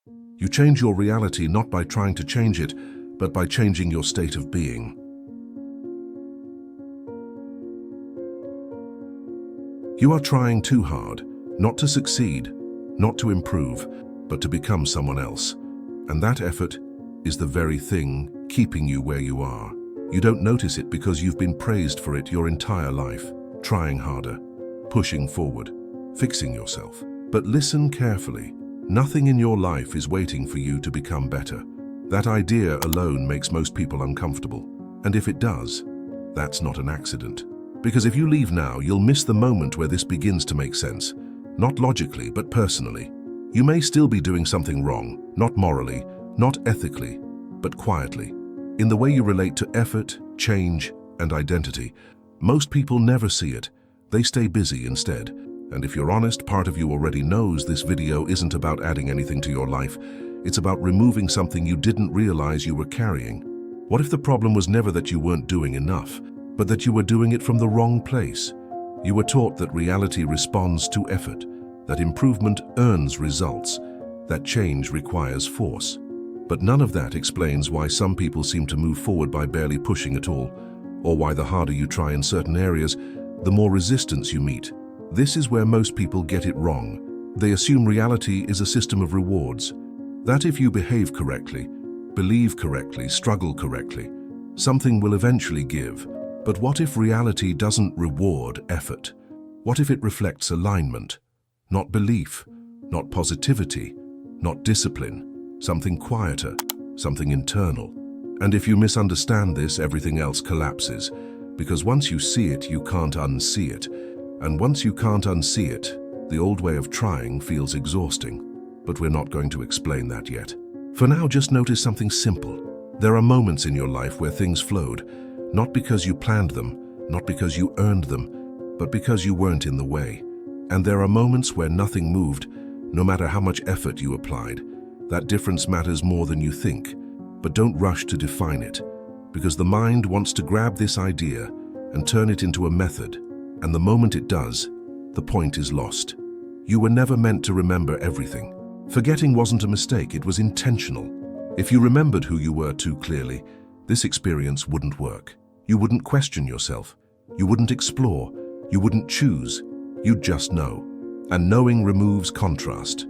You change your reality not by trying to change it, but by changing your state of being. You are trying too hard, not to succeed, not to improve, but to become someone else. And that effort is the very thing keeping you where you are. You don't notice it because you've been praised for it your entire life, trying harder, pushing forward, fixing yourself. But listen carefully. Nothing in your life is waiting for you to become better. That idea alone makes most people uncomfortable. And if it does, that's not an accident. Because if you leave now, you'll miss the moment where this begins to make sense. Not logically, but personally. You may still be doing something wrong, not morally, not ethically, but quietly. In the way you relate to effort, change, and identity. Most people never see it. They stay busy instead. And if you're honest, part of you already knows this video isn't about adding anything to your life. It's about removing something you didn't realize you were carrying. What if the problem was never that you weren't doing enough, but that you were doing it from the wrong place? You were taught that reality responds to effort, that improvement earns results, that change requires force. But none of that explains why some people seem to move forward by barely pushing at all, or why the harder you try in certain areas, the more resistance you meet. This is where most people get it wrong. They assume reality is a system of rewards. That if you behave correctly, believe correctly, struggle correctly, something will eventually give. But what if reality doesn't reward effort? What if it reflects alignment? Not belief, not positivity, not discipline, something quieter, something internal. And if you misunderstand this, everything else collapses. Because once you see it, you can't unsee it. And once you can't unsee it, the old way of trying feels exhausting. But we're not going to explain that yet. For now, just notice something simple. There are moments in your life where things flowed, not because you planned them, not because you earned them, but because you weren't in the way. And there are moments where nothing moved, no matter how much effort you applied. That difference matters more than you think, but don't rush to define it, because the mind wants to grab this idea and turn it into a method, and the moment it does, the point is lost. You were never meant to remember everything. Forgetting wasn't a mistake, it was intentional. If you remembered who you were too clearly, this experience wouldn't work. You wouldn't question yourself. You wouldn't explore. You wouldn't choose. You'd just know. And knowing removes contrast.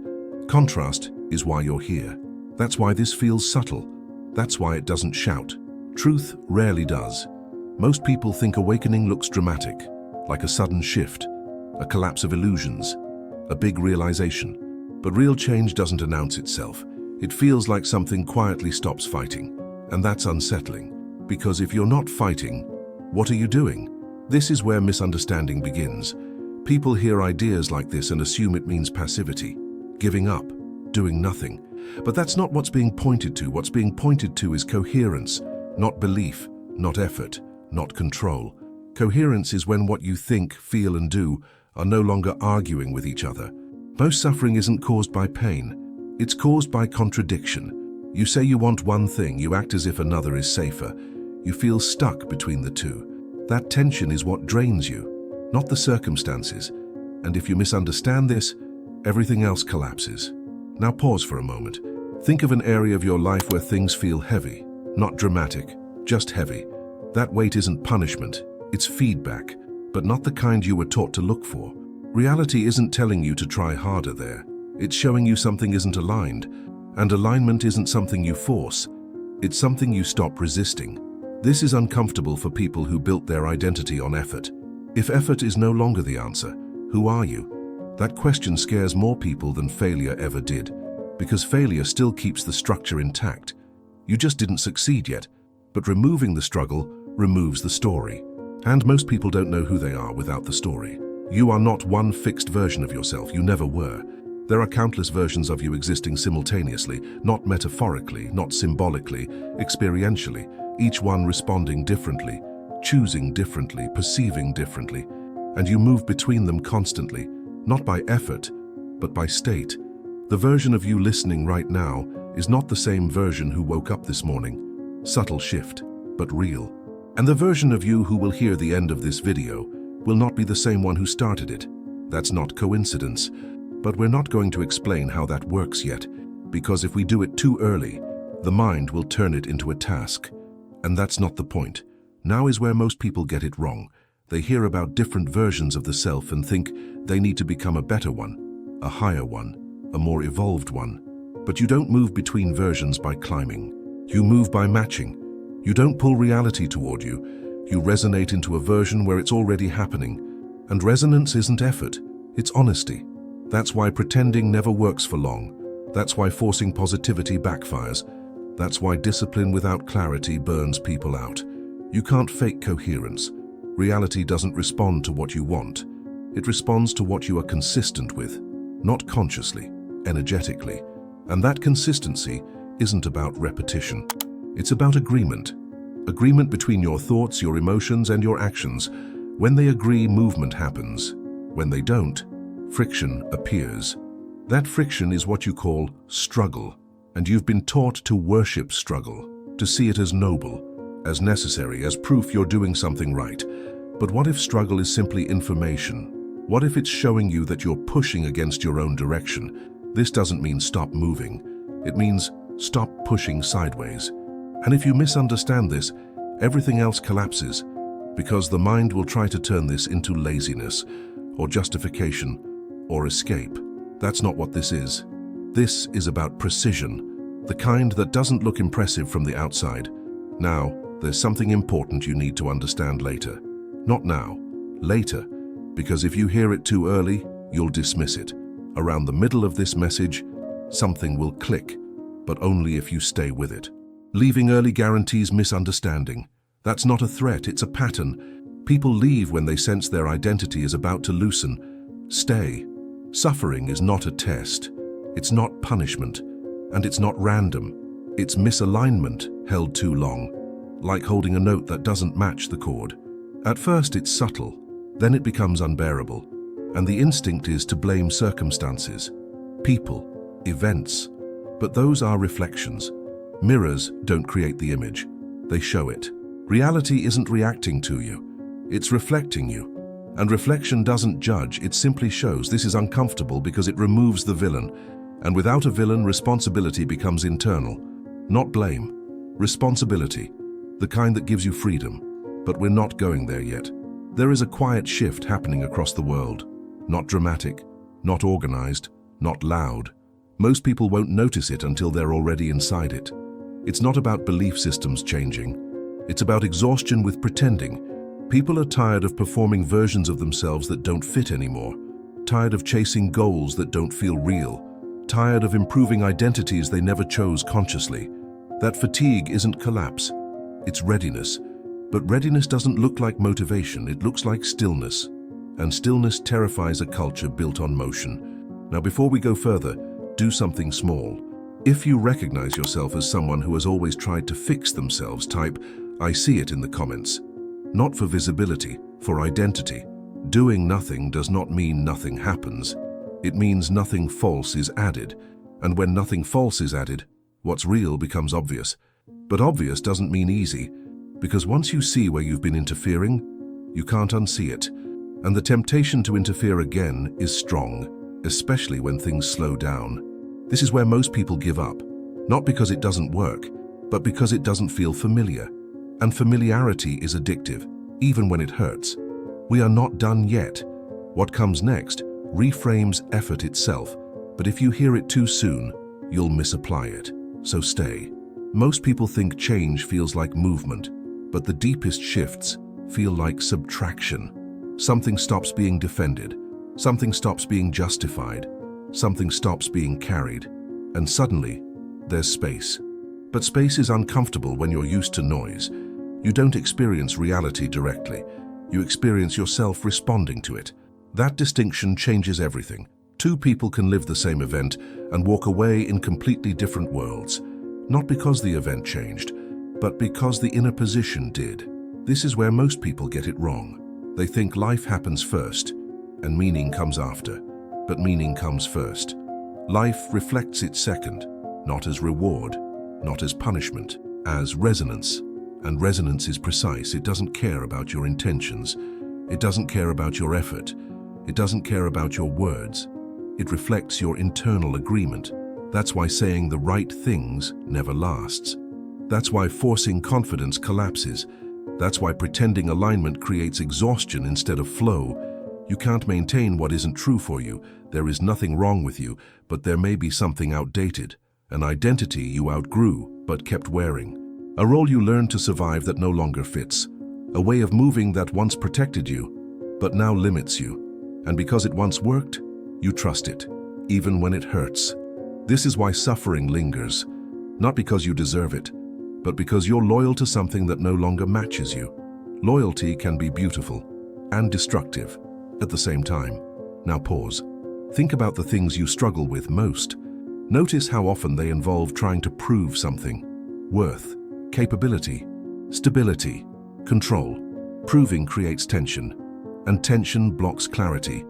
Contrast is why you're here. That's why this feels subtle. That's why it doesn't shout. Truth rarely does. Most people think awakening looks dramatic, like a sudden shift, a collapse of illusions, a big realization. But real change doesn't announce itself. It feels like something quietly stops fighting. And that's unsettling. Because if you're not fighting, what are you doing? This is where misunderstanding begins. People hear ideas like this and assume it means passivity, giving up, doing nothing. But that's not what's being pointed to. What's being pointed to is coherence, not belief, not effort, not control. Coherence is when what you think, feel, and do are no longer arguing with each other. Most suffering isn't caused by pain. It's caused by contradiction. You say you want one thing, you act as if another is safer. You feel stuck between the two. That tension is what drains you, not the circumstances. And if you misunderstand this, everything else collapses. Now pause for a moment. Think of an area of your life where things feel heavy, not dramatic, just heavy. That weight isn't punishment, it's feedback, but not the kind you were taught to look for. Reality isn't telling you to try harder there. It's showing you something isn't aligned, and alignment isn't something you force. It's something you stop resisting. This is uncomfortable for people who built their identity on effort. If effort is no longer the answer, who are you? That question scares more people than failure ever did, because failure still keeps the structure intact. You just didn't succeed yet, but removing the struggle removes the story. And most people don't know who they are without the story. You are not one fixed version of yourself, you never were. There are countless versions of you existing simultaneously, not metaphorically, not symbolically, experientially, each one responding differently, choosing differently, perceiving differently, and you move between them constantly, not by effort, but by state. The version of you listening right now is not the same version who woke up this morning. Subtle shift, but real. And the version of you who will hear the end of this video will not be the same one who started it. That's not coincidence. But we're not going to explain how that works yet, Because if we do it too early, the mind will turn it into a task. And that's not the point. Now is where most people get it wrong. They hear about different versions of the self and think they need to become a better one, a higher one, a more evolved one. But you don't move between versions by climbing. You move by matching. You don't pull reality toward you. You resonate into a version where it's already happening. And resonance isn't effort, it's honesty. That's why pretending never works for long. That's why forcing positivity backfires. That's why discipline without clarity burns people out. You can't fake coherence. Reality doesn't respond to what you want. It responds to what you are consistent with, not consciously, energetically. And that consistency isn't about repetition. It's about agreement. Agreement between your thoughts, your emotions, and your actions. When they agree, movement happens. When they don't, friction appears. That friction is what you call struggle. And you've been taught to worship struggle, to see it as noble, as necessary, as proof you're doing something right. But what if struggle is simply information? What if it's showing you that you're pushing against your own direction? This doesn't mean stop moving. It means stop pushing sideways. And if you misunderstand this, everything else collapses, because the mind will try to turn this into laziness, or justification, or escape. That's not what this is. This is about precision, the kind that doesn't look impressive from the outside. Now, there's something important you need to understand later. Not now, later, because if you hear it too early, you'll dismiss it. Around the middle of this message, something will click, but only if you stay with it. Leaving early guarantees misunderstanding. That's not a threat, it's a pattern. People leave when they sense their identity is about to loosen. Stay. Suffering is not a test. It's not punishment. And it's not random. It's misalignment held too long, like holding a note that doesn't match the chord. At first it's subtle, then it becomes unbearable. And the instinct is to blame circumstances, people, events. But those are reflections. Mirrors don't create the image, they show it. Reality isn't reacting to you, it's reflecting you. And reflection doesn't judge, it simply shows. This is uncomfortable because it removes the villain. And without a villain, responsibility becomes internal. Not blame, responsibility, the kind that gives you freedom. But we're not going there yet. There is a quiet shift happening across the world. Not dramatic, not organized, not loud. Most people won't notice it until they're already inside it. It's not about belief systems changing. It's about exhaustion with pretending. People are tired of performing versions of themselves that don't fit anymore. Tired of chasing goals that don't feel real. Tired of improving identities they never chose consciously. That fatigue isn't collapse, it's readiness. But readiness doesn't look like motivation, it looks like stillness. And stillness terrifies a culture built on motion. Now, before we go further, do something small. If you recognize yourself as someone who has always tried to fix themselves, type, "I see it" in the comments. Not for visibility, for identity. Doing nothing does not mean nothing happens. It means nothing false is added. And when nothing false is added, what's real becomes obvious. But obvious doesn't mean easy, because once you see where you've been interfering, you can't unsee it. And the temptation to interfere again is strong, especially when things slow down. This is where most people give up, not because it doesn't work, but because it doesn't feel familiar. And familiarity is addictive, even when it hurts. We are not done yet. What comes next reframes effort itself, but if you hear it too soon, you'll misapply it. So stay. Most people think change feels like movement, but the deepest shifts feel like subtraction. Something stops being defended, something stops being justified, something stops being carried, and suddenly, there's space. But space is uncomfortable when you're used to noise. You don't experience reality directly. You experience yourself responding to it. That distinction changes everything. Two people can live the same event and walk away in completely different worlds. Not because the event changed, but because the inner position did. This is where most people get it wrong. They think life happens first, and meaning comes after. But meaning comes first. Life reflects it second, not as reward, not as punishment, as resonance. And resonance is precise. It doesn't care about your intentions. It doesn't care about your effort. It doesn't care about your words. It reflects your internal agreement. That's why saying the right things never lasts. That's why forcing confidence collapses. That's why pretending alignment creates exhaustion instead of flow. You can't maintain what isn't true for you. There is nothing wrong with you, but there may be something outdated, an identity you outgrew but kept wearing, a role you learned to survive that no longer fits, a way of moving that once protected you, but now limits you. And because it once worked, you trust it, even when it hurts. This is why suffering lingers, not because you deserve it, but because you're loyal to something that no longer matches you. Loyalty can be beautiful and destructive at the same time. Now pause. Think about the things you struggle with most. Notice how often they involve trying to prove something. Worth, capability, stability, control. Proving creates tension, and tension blocks clarity.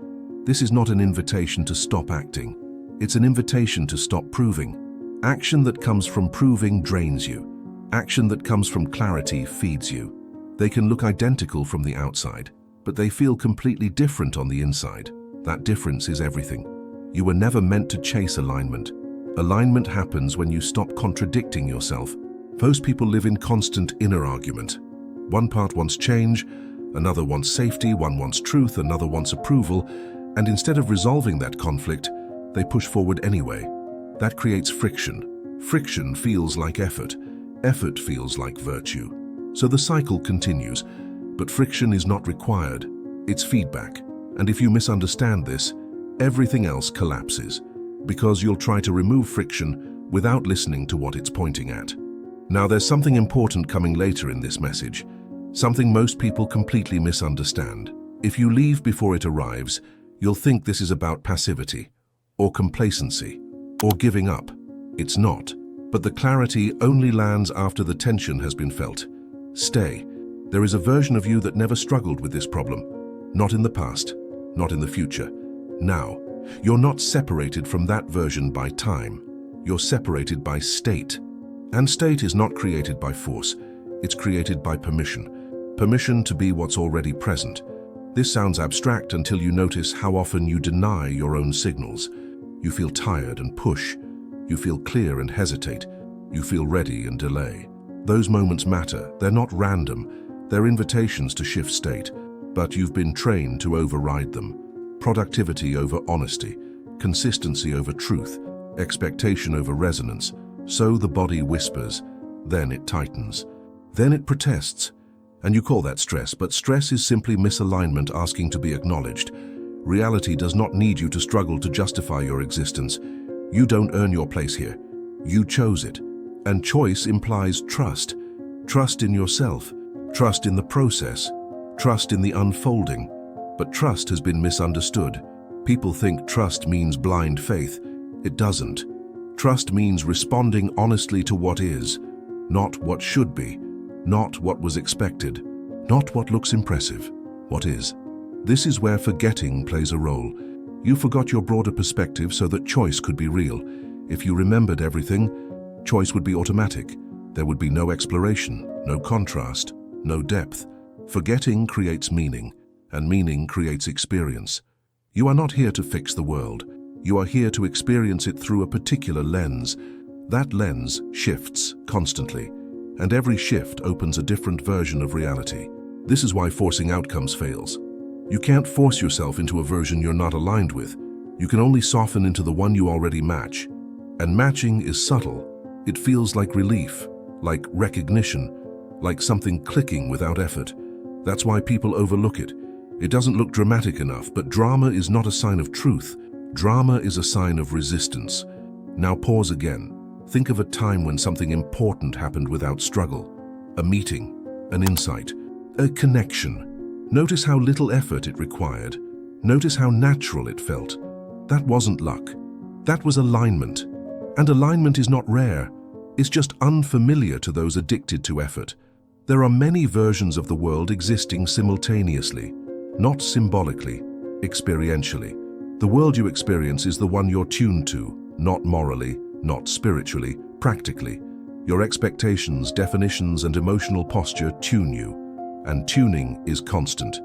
This is not an invitation to stop acting. It's an invitation to stop proving. Action that comes from proving drains you. Action that comes from clarity feeds you. They can look identical from the outside, but they feel completely different on the inside. That difference is everything. You were never meant to chase alignment. Alignment happens when you stop contradicting yourself. Most people live in constant inner argument. One part wants change, another wants safety, one wants truth, another wants approval, and instead of resolving that conflict, they push forward anyway. That creates friction. Friction feels like effort. Effort feels like virtue. So the cycle continues, but friction is not required. It's feedback. And if you misunderstand this, everything else collapses, because you'll try to remove friction without listening to what it's pointing at. Now, there's something important coming later in this message, something most people completely misunderstand. If you leave before it arrives, you'll think this is about passivity, or complacency, or giving up. It's not. But the clarity only lands after the tension has been felt. Stay. There is a version of you that never struggled with this problem. Not in the past, not in the future. Now, you're not separated from that version by time. You're separated by state. And state is not created by force. It's created by permission. Permission to be what's already present. This sounds abstract until you notice how often you deny your own signals. You feel tired and push. You feel clear and hesitate. You feel ready and delay. Those moments matter. They're not random. They're invitations to shift state, but you've been trained to override them. Productivity over honesty, consistency over truth, expectation over resonance. So the body whispers, then it tightens. Then it protests. And you call that stress, but stress is simply misalignment asking to be acknowledged. Reality does not need you to struggle to justify your existence. You don't earn your place here. You chose it. And choice implies trust. Trust in yourself. Trust in the process. Trust in the unfolding. But trust has been misunderstood. People think trust means blind faith. It doesn't. Trust means responding honestly to what is, not what should be, not what was expected, not what looks impressive, what is. This is where forgetting plays a role. You forgot your broader perspective so that choice could be real. If you remembered everything, choice would be automatic. There would be no exploration, no contrast, no depth. Forgetting creates meaning, and meaning creates experience. You are not here to fix the world. You are here to experience it through a particular lens. That lens shifts constantly, and every shift opens a different version of reality. This is why forcing outcomes fails. You can't force yourself into a version you're not aligned with. You can only soften into the one you already match. And matching is subtle. It feels like relief, like recognition, like something clicking without effort. That's why people overlook it. It doesn't look dramatic enough, but drama is not a sign of truth. Drama is a sign of resistance. Now pause again. Think of a time when something important happened without struggle. A meeting, an insight, a connection. Notice how little effort it required. Notice how natural it felt. That wasn't luck. That was alignment. And alignment is not rare. It's just unfamiliar to those addicted to effort. There are many versions of the world existing simultaneously, not symbolically, experientially. The world you experience is the one you're tuned to, not morally, not spiritually, practically. Your expectations, definitions, and emotional posture tune you. And tuning is constant.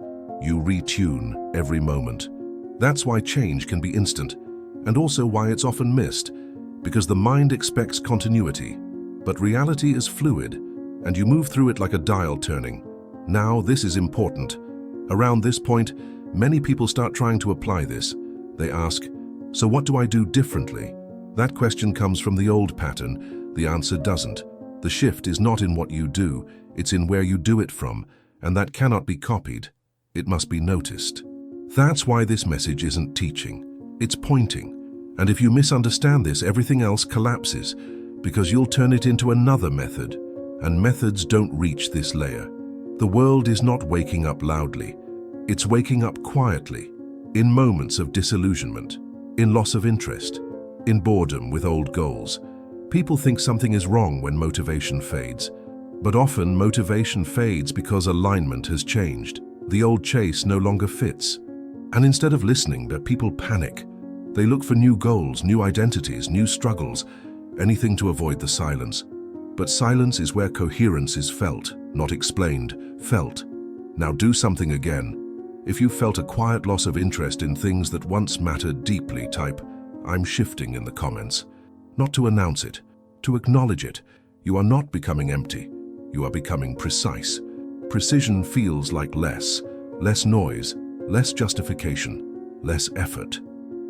You retune every moment. That's why change can be instant, and also why it's often missed. Because the mind expects continuity, but reality is fluid, and you move through it like a dial turning. Now, this is important. Around this point, many people start trying to apply this. They ask, so what do I do differently? That question comes from the old pattern. The answer doesn't. The shift is not in what you do, it's in where you do it from, and that cannot be copied. It must be noticed. That's why this message isn't teaching, it's pointing. And if you misunderstand this, everything else collapses, because you'll turn it into another method, and methods don't reach this layer. The world is not waking up loudly. It's waking up quietly, in moments of disillusionment, in loss of interest, in boredom with old goals. People think something is wrong when motivation fades. But often motivation fades because alignment has changed. The old chase no longer fits. And instead of listening, people panic. They look for new goals, new identities, new struggles, anything to avoid the silence. But silence is where coherence is felt, not explained, felt. Now do something again. If you felt a quiet loss of interest in things that once mattered deeply, type, I'm shifting in the comments. Not to announce it, to acknowledge it. You are not becoming empty. You are becoming precise. Precision feels like less noise, less justification, less effort.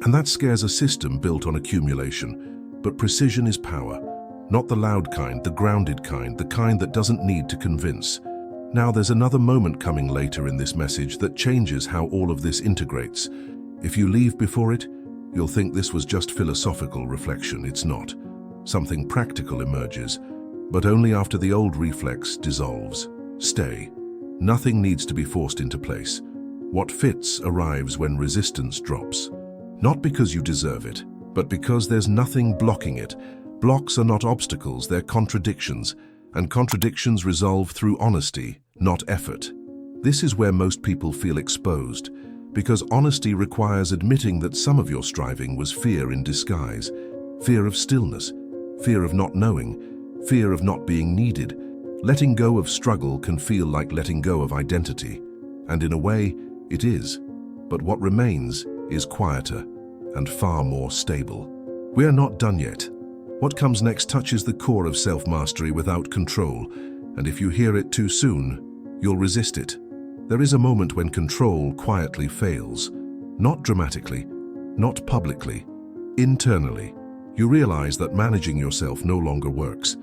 And that scares a system built on accumulation. But precision is power. Not the loud kind, the grounded kind, the kind that doesn't need to convince. Now there's another moment coming later in this message that changes how all of this integrates. If you leave before it, you'll think this was just philosophical reflection. It's not. Something practical emerges, but only after the old reflex dissolves. Stay. Nothing needs to be forced into place. What fits arrives when resistance drops. Not because you deserve it, but because there's nothing blocking it. Blocks are not obstacles, they're contradictions, and contradictions resolve through honesty, not effort. This is where most people feel exposed, because honesty requires admitting that some of your striving was fear in disguise, fear of stillness, fear of not knowing, fear of not being needed. Letting go of struggle can feel like letting go of identity, and in a way, it is. But what remains is quieter and far more stable. We are not done yet. What comes next touches the core of self-mastery without control, and if you hear it too soon, you'll resist it. There is a moment when control quietly fails. Not dramatically, not publicly, internally. You realize that managing yourself no longer works.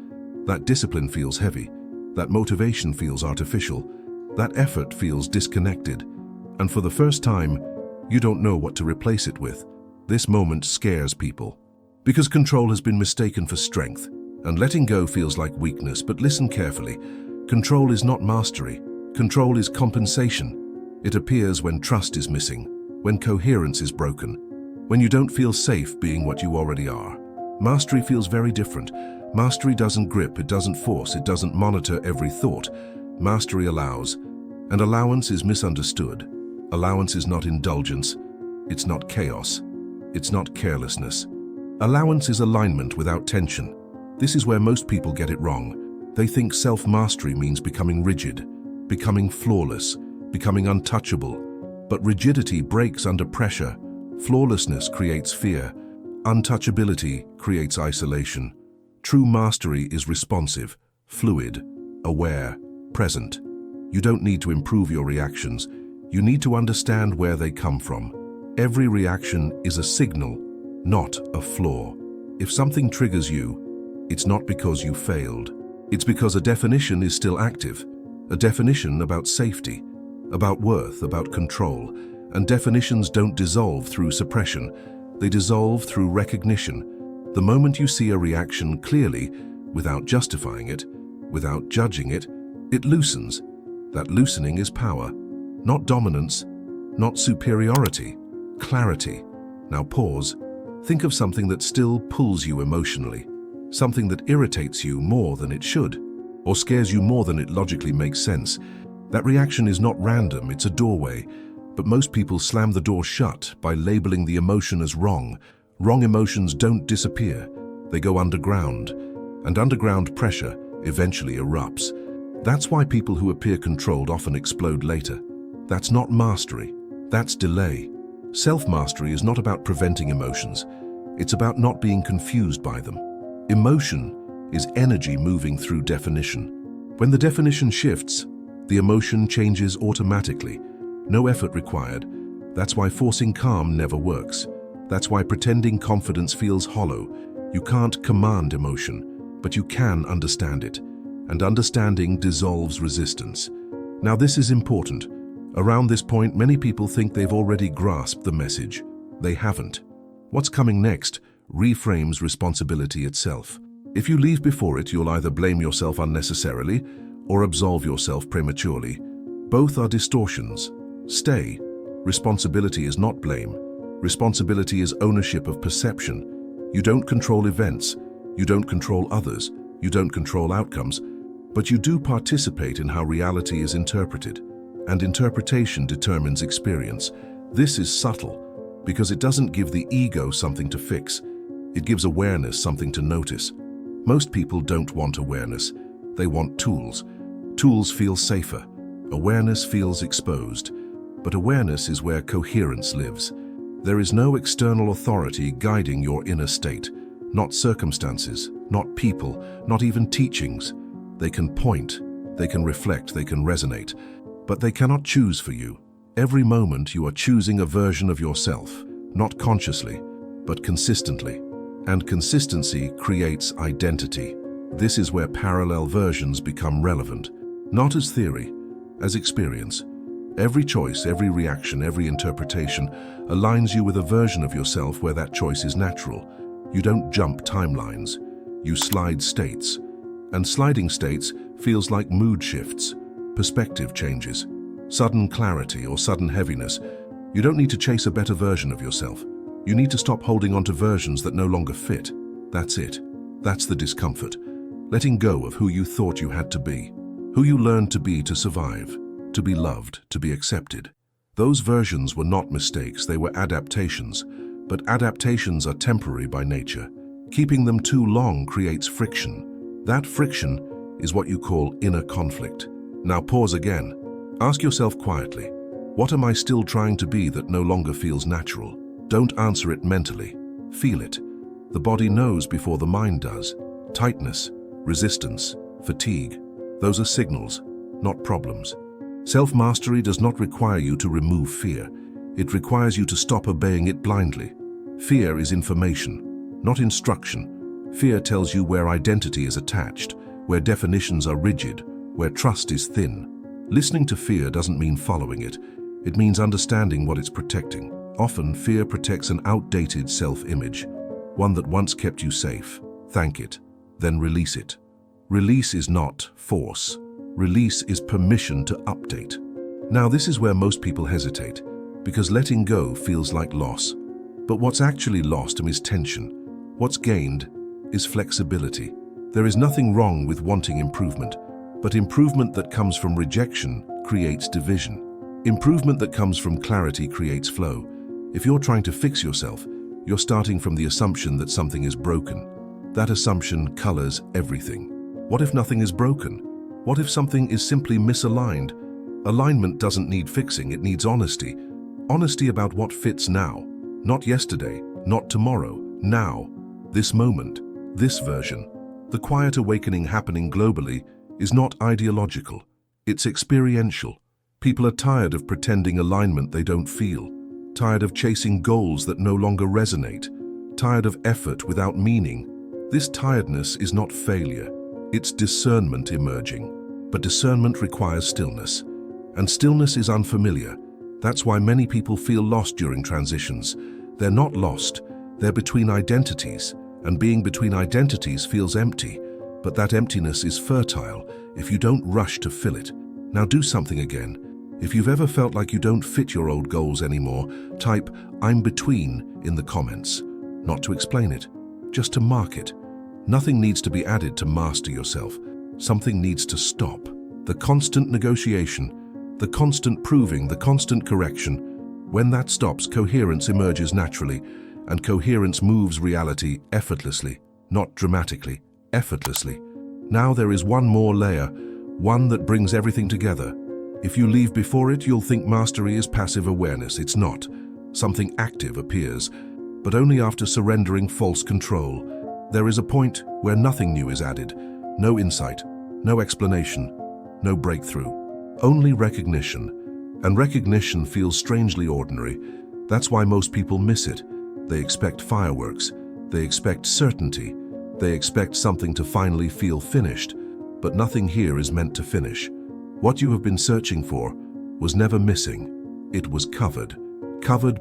That discipline feels heavy. That motivation feels artificial. That effort feels disconnected. And for the first time, you don't know what to replace it with. This moment scares people. Because control has been mistaken for strength, and letting go feels like weakness. But listen carefully. Control is not mastery. Control is compensation. It appears when trust is missing, when coherence is broken, when you don't feel safe being what you already are. Mastery feels very different. Mastery doesn't grip, it doesn't force, it doesn't monitor every thought. Mastery allows, and allowance is misunderstood. Allowance is not indulgence, it's not chaos, it's not carelessness. Allowance is alignment without tension. This is where most people get it wrong. They think self-mastery means becoming rigid, becoming flawless, becoming untouchable. But rigidity breaks under pressure. Flawlessness creates fear. Untouchability creates isolation. True mastery is responsive, fluid, aware, present. You don't need to improve your reactions. You need to understand where they come from. Every reaction is a signal, not a flaw. If something triggers you, it's not because you failed. It's because a definition is still active. A definition about safety, about worth, about control. And definitions don't dissolve through suppression. They dissolve through recognition. The moment you see a reaction clearly, without justifying it, without judging it, it loosens. That loosening is power, not dominance, not superiority, clarity. Now pause. Think of something that still pulls you emotionally, something that irritates you more than it should, or scares you more than it logically makes sense. That reaction is not random, it's a doorway, but most people slam the door shut by labeling the emotion as wrong. Wrong emotions don't disappear, they go underground, and underground pressure eventually erupts. That's why people who appear controlled often explode later. That's not mastery, that's delay. Self-mastery is not about preventing emotions, It's about not being confused by them. Emotion is energy moving through definition. When the definition shifts, the emotion changes automatically. No effort required. That's why forcing calm never works. That's why pretending confidence feels hollow. You can't command emotion, but you can understand it. And understanding dissolves resistance. Now this is important. Around this point, many people think they've already grasped the message. They haven't. What's coming next reframes responsibility itself. If you leave before it, you'll either blame yourself unnecessarily or absolve yourself prematurely. Both are distortions. Stay. Responsibility is not blame. Responsibility is ownership of perception. You don't control events. You don't control others. You don't control outcomes. But you do participate in how reality is interpreted. And interpretation determines experience. This is subtle because it doesn't give the ego something to fix. It gives awareness something to notice. Most people don't want awareness. They want tools. Tools feel safer. Awareness feels exposed. But awareness is where coherence lives. There is no external authority guiding your inner state. Not circumstances, not people, not even teachings. They can point, they can reflect, they can resonate, but they cannot choose for you. Every moment you are choosing a version of yourself, not consciously, but consistently. And consistency creates identity. This is where parallel versions become relevant, not as theory, as experience. Every choice, every reaction, every interpretation aligns you with a version of yourself where that choice is natural. You don't jump timelines, you slide states. And sliding states feels like mood shifts, perspective changes, sudden clarity or sudden heaviness. You don't need to chase a better version of yourself. You need to stop holding on to versions that no longer fit. That's it. That's the discomfort. Letting go of who you thought you had to be, who you learned to be to survive, to be loved, to be accepted. Those versions were not mistakes, they were adaptations. But adaptations are temporary by nature. Keeping them too long creates friction. That friction is what you call inner conflict. Now pause again. Ask yourself quietly, what am I still trying to be that no longer feels natural? Don't answer it mentally. Feel it. The body knows before the mind does. Tightness, resistance, fatigue. Those are signals, not problems. Self-mastery does not require you to remove fear. It requires you to stop obeying it blindly. Fear is information, not instruction. Fear tells you where identity is attached, where definitions are rigid, where trust is thin. Listening to fear doesn't mean following it. It means understanding what it's protecting. Often, fear protects an outdated self-image, one that once kept you safe. Thank it, then release it. Release is not force. Release is permission to update. Now, this is where most people hesitate, because letting go feels like loss. But what's actually lost is tension. What's gained is flexibility. There is nothing wrong with wanting improvement, but improvement that comes from rejection creates division. Improvement that comes from clarity creates flow. If you're trying to fix yourself, you're starting from the assumption that something is broken. That assumption colors everything. What if nothing is broken? What if something is simply misaligned? Alignment doesn't need fixing, it needs honesty. Honesty about what fits now. Not yesterday, not tomorrow, now. This moment, this version. The quiet awakening happening globally is not ideological. It's experiential. People are tired of pretending alignment they don't feel. Tired of chasing goals that no longer resonate. Tired of effort without meaning. This tiredness is not failure. It's discernment emerging. But discernment requires stillness. And stillness is unfamiliar. That's why many people feel lost during transitions. They're not lost. They're between identities. And being between identities feels empty. But that emptiness is fertile if you don't rush to fill it. Now do something again. If you've ever felt like you don't fit your old goals anymore, type "I'm between" in the comments. Not to explain it, just to mark it. Nothing needs to be added to master yourself. Something needs to stop. The constant negotiation, the constant proving, the constant correction. When that stops, coherence emerges naturally, and coherence moves reality effortlessly, not dramatically, effortlessly. Now there is one more layer, one that brings everything together. If you leave before it, you'll think mastery is passive awareness. It's not. Something active appears. but only after surrendering false control. There is a point where nothing new is added, no insight, no explanation, no breakthrough, only recognition. And recognition feels strangely ordinary. That's why most people miss it. They expect fireworks, they expect certainty, they expect something to finally feel finished, but nothing here is meant to finish. What you have been searching for was never missing. It was covered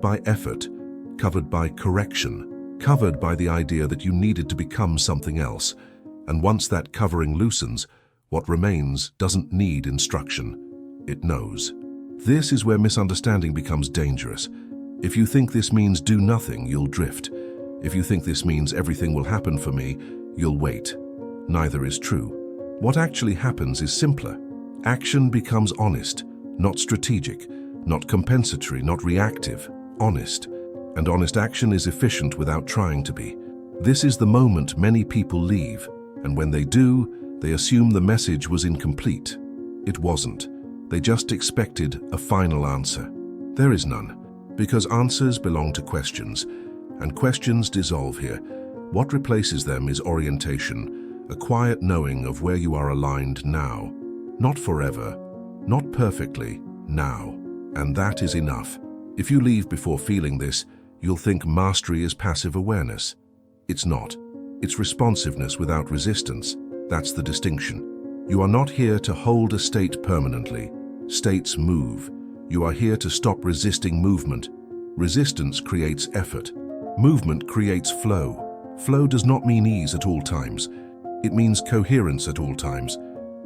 by effort, covered by correction, covered by the idea that you needed to become something else. And once that covering loosens, what remains doesn't need instruction. It knows. This is where misunderstanding becomes dangerous. If you think this means do nothing, you'll drift. If you think this means everything will happen for me, you'll wait. Neither is true. What actually happens is simpler. Action becomes honest, not strategic, not compensatory, not reactive, honest. And honest action is efficient without trying to be. This is the moment many people leave, and when they do, they assume the message was incomplete. It wasn't. They just expected a final answer. There is none, because answers belong to questions, and questions dissolve here. What replaces them is orientation, a quiet knowing of where you are aligned now. Not forever, not perfectly, now. And that is enough. If you leave before feeling this, you'll think mastery is passive awareness. It's not. It's responsiveness without resistance. That's the distinction. You are not here to hold a state permanently. States move. You are here to stop resisting movement. Resistance creates effort. Movement creates flow. Flow does not mean ease at all times. It means coherence at all times,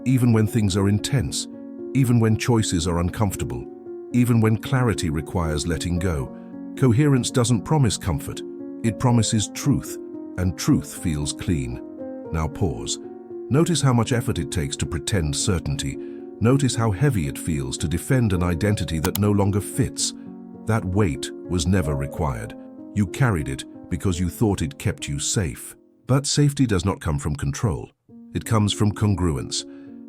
even when things are intense, even when choices are uncomfortable, even when clarity requires letting go. Coherence doesn't promise comfort. It promises truth, and truth feels clean. Now pause. Notice how much effort it takes to pretend certainty. Notice how heavy it feels to defend an identity that no longer fits. That weight was never required. You carried it because you thought it kept you safe. But safety does not come from control. It comes from congruence,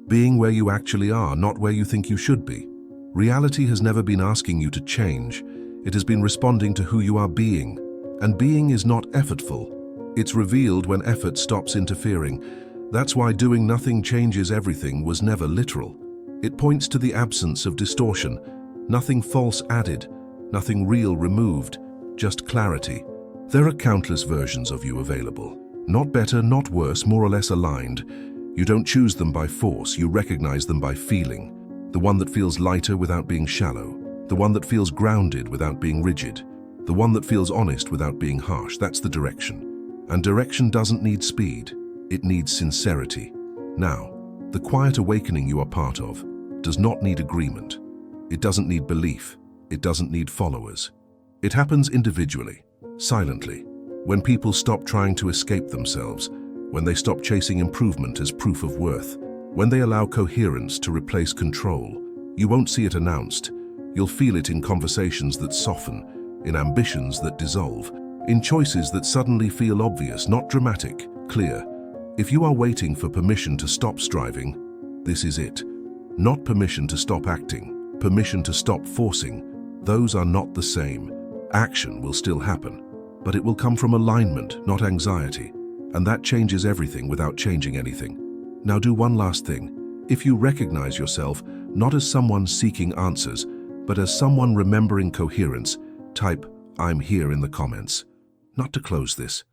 being where you actually are, not where you think you should be. Reality has never been asking you to change. It has been responding to who you are being. And being is not effortful. It's revealed when effort stops interfering. That's why doing nothing changes everything was never literal. It points to the absence of distortion. Nothing false added, nothing real removed, just clarity. There are countless versions of you available. Not better, not worse, more or less aligned. You don't choose them by force, you recognize them by feeling. The one that feels lighter without being shallow. The one that feels grounded without being rigid. The one that feels honest without being harsh. That's the direction. And direction doesn't need speed. It needs sincerity. Now, the quiet awakening you are part of does not need agreement. It doesn't need belief. It doesn't need followers. It happens individually, silently, when people stop trying to escape themselves, when they stop chasing improvement as proof of worth, when they allow coherence to replace control. You won't see it announced. You'll feel it in conversations that soften, in ambitions that dissolve, in choices that suddenly feel obvious, not dramatic, clear. If you are waiting for permission to stop striving, this is it. Not permission to stop acting, permission to stop forcing. Those are not the same. Action will still happen, but it will come from alignment, not anxiety. And that changes everything without changing anything. Now do one last thing. If you recognize yourself not as someone seeking answers, but as someone remembering coherence, type "I'm here" in the comments. Not to close this,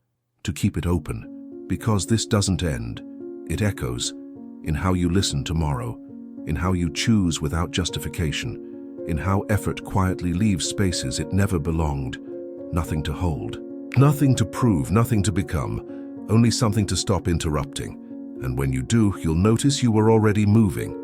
to keep it open, because this doesn't end. It echoes in how you listen tomorrow, in how you choose without justification, in how effort quietly leaves spaces it never belonged. Nothing to hold, nothing to prove, nothing to become, only something to stop interrupting. And when you do, you'll notice you were already moving,